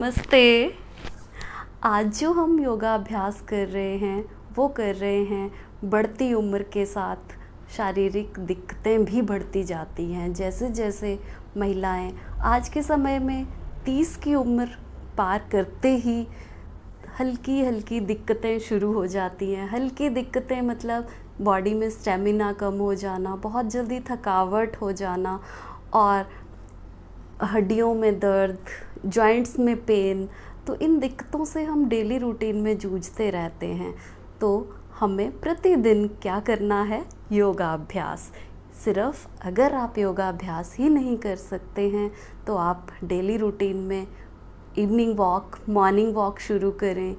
नमस्ते। आज जो हम योगा अभ्यास कर रहे हैं वो कर रहे हैं बढ़ती उम्र के साथ शारीरिक दिक्कतें भी बढ़ती जाती हैं। जैसे जैसे महिलाएं आज के समय में 30 की उम्र पार करते ही हल्की हल्की दिक्कतें शुरू हो जाती हैं। हल्की दिक्कतें मतलब बॉडी में स्टेमिना कम हो जाना, बहुत जल्दी थकावट हो जाना और हड्डियों में दर्द, जॉइंट्स में पेन। तो इन दिक्कतों से हम डेली रूटीन में जूझते रहते हैं। तो हमें प्रतिदिन क्या करना है? योगा अभ्यास। सिर्फ अगर आप योगा अभ्यास ही नहीं कर सकते हैं तो आप डेली रूटीन में इवनिंग वॉक, मॉर्निंग वॉक शुरू करें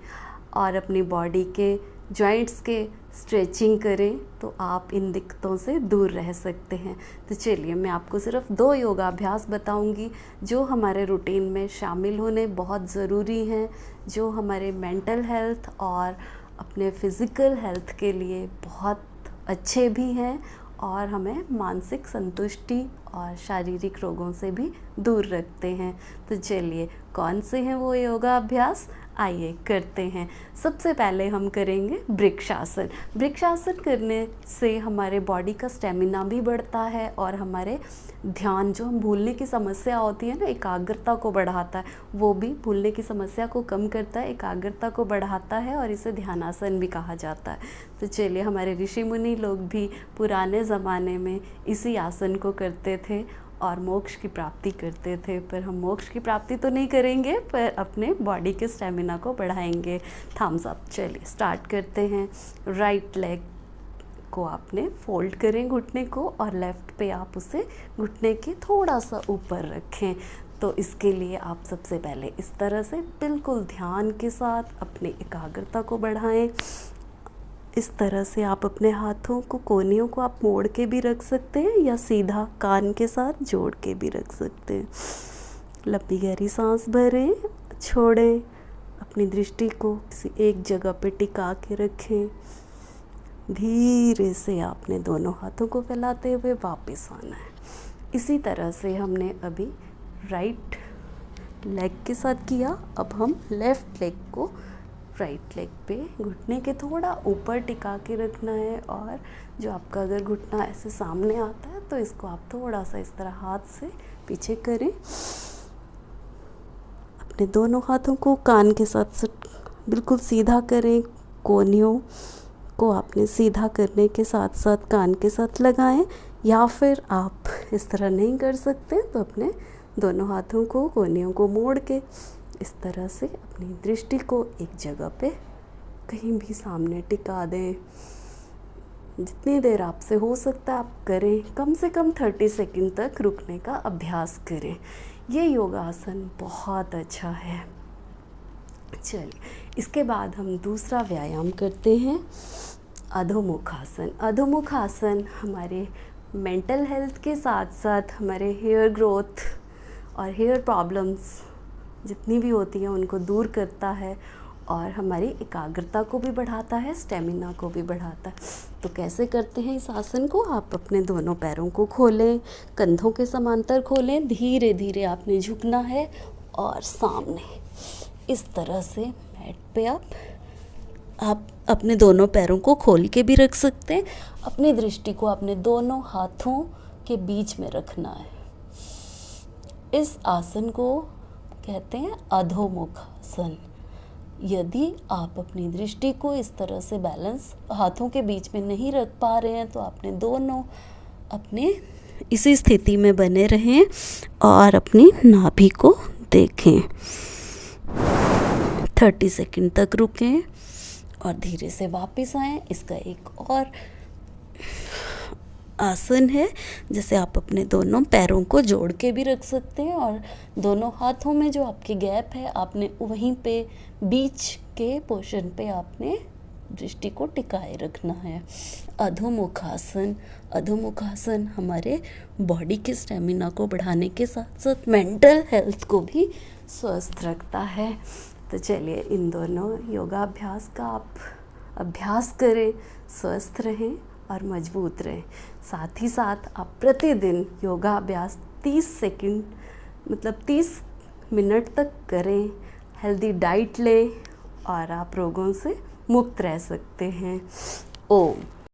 और अपनी बॉडी के जॉइंट्स के स्ट्रेचिंग करें तो आप इन दिक्कतों से दूर रह सकते हैं। तो चलिए मैं आपको सिर्फ 2 योगा अभ्यास बताऊंगी जो हमारे रूटीन में शामिल होने बहुत ज़रूरी हैं, जो हमारे मेंटल हेल्थ और अपने फ़िज़िकल हेल्थ के लिए बहुत अच्छे भी हैं और हमें मानसिक संतुष्टि और शारीरिक रोगों से भी दूर रखते हैं। तो चलिए कौन से हैं वो योगा अभ्यास, आइए करते हैं। सबसे पहले हम करेंगे वृक्षासन। वृक्षासन करने से हमारे बॉडी का स्टेमिना भी बढ़ता है और हमारे ध्यान, जो हम भूलने की समस्या होती है ना, एकाग्रता को बढ़ाता है। वो भी भूलने की समस्या को कम करता है, एकाग्रता को बढ़ाता है और इसे ध्यानासन भी कहा जाता है। तो चलिए, हमारे ऋषि मुनि लोग भी पुराने ज़माने में इसी आसन को करते थे और मोक्ष की प्राप्ति करते थे। पर हम मोक्ष की प्राप्ति तो नहीं करेंगे, पर अपने बॉडी के स्टेमिना को बढ़ाएंगे। Thums up. चलिए स्टार्ट करते हैं। राइट लेग को आपने फोल्ड करें घुटने को और लेफ़्ट पे आप उसे घुटने के थोड़ा सा ऊपर रखें। तो इसके लिए आप सबसे पहले इस तरह से बिल्कुल ध्यान के साथ अपनी एकाग्रता को बढ़ाएं। इस तरह से आप अपने हाथों को, कोहनियों को आप मोड़ के भी रख सकते हैं या सीधा कान के साथ जोड़ के भी रख सकते हैं। लंबी गहरी सांस भरें, छोड़ें। अपनी दृष्टि को किसी एक जगह पे टिका के रखें। धीरे से आपने दोनों हाथों को फैलाते हुए वापस आना है। इसी तरह से हमने अभी राइट लेग के साथ किया। अब हम लेफ़्ट लेग को राइट लेग पे घुटने के थोड़ा ऊपर टिका के रखना है और जो आपका अगर घुटना ऐसे सामने आता है तो इसको आप थोड़ा सा इस तरह हाथ से पीछे करें। अपने दोनों हाथों को कान के साथ बिल्कुल सीधा करें। कोहनियों को आपने सीधा करने के साथ साथ कान के साथ लगाएं, या फिर आप इस तरह नहीं कर सकते तो अपने दोनों हाथों को, कोहनियों को मोड़ के इस तरह से अपनी दृष्टि को एक जगह पे कहीं भी सामने टिका दें। जितनी देर आपसे हो सकता है आप करें। कम से कम 30 सेकंड तक रुकने का अभ्यास करें। ये योगासन बहुत अच्छा है। चलिए, इसके बाद हम दूसरा व्यायाम करते हैं, अधोमुखासन। अधोमुखासन हमारे मेंटल हेल्थ के साथ साथ हमारे हेयर ग्रोथ और हेयर प्रॉब्लम्स जितनी भी होती हैं उनको दूर करता है और हमारी एकाग्रता को भी बढ़ाता है, स्टेमिना को भी बढ़ाता है। तो कैसे करते हैं इस आसन को? आप अपने दोनों पैरों को खोलें, कंधों के समांतर खोलें। धीरे धीरे आपने झुकना है और सामने इस तरह से मैट पे आप अपने दोनों पैरों को खोल के भी रख सकते हैं। अपनी दृष्टि को अपने दोनों हाथों के बीच में रखना है। इस आसन को कहते हैं अधोमुखासन। यदि आप अपनी दृष्टि को इस तरह से बैलेंस हाथों के बीच में नहीं रख पा रहे हैं तो आपने दोनों अपने इसी स्थिति में बने रहें और अपनी नाभि को देखें। 30 सेकंड तक रुकें और धीरे से वापस आएं। इसका एक और आसन है, जैसे आप अपने दोनों पैरों को जोड़ के भी रख सकते हैं और दोनों हाथों में जो आपकी गैप है आपने वहीं पे बीच के पोर्शन पे आपने दृष्टि को टिकाए रखना है। अधोमुखासन। अधोमुखासन हमारे बॉडी के स्टेमिना को बढ़ाने के साथ साथ मेंटल हेल्थ को भी स्वस्थ रखता है। तो चलिए, इन दोनों योगाभ्यास का आप अभ्यास करें, स्वस्थ रहें और मजबूत रहें। साथ ही साथ आप प्रतिदिन योगा अभ्यास 30 सेकंड मतलब 30 मिनट तक करें। हेल्दी डाइट लें और आप रोगों से मुक्त रह सकते हैं। ओम।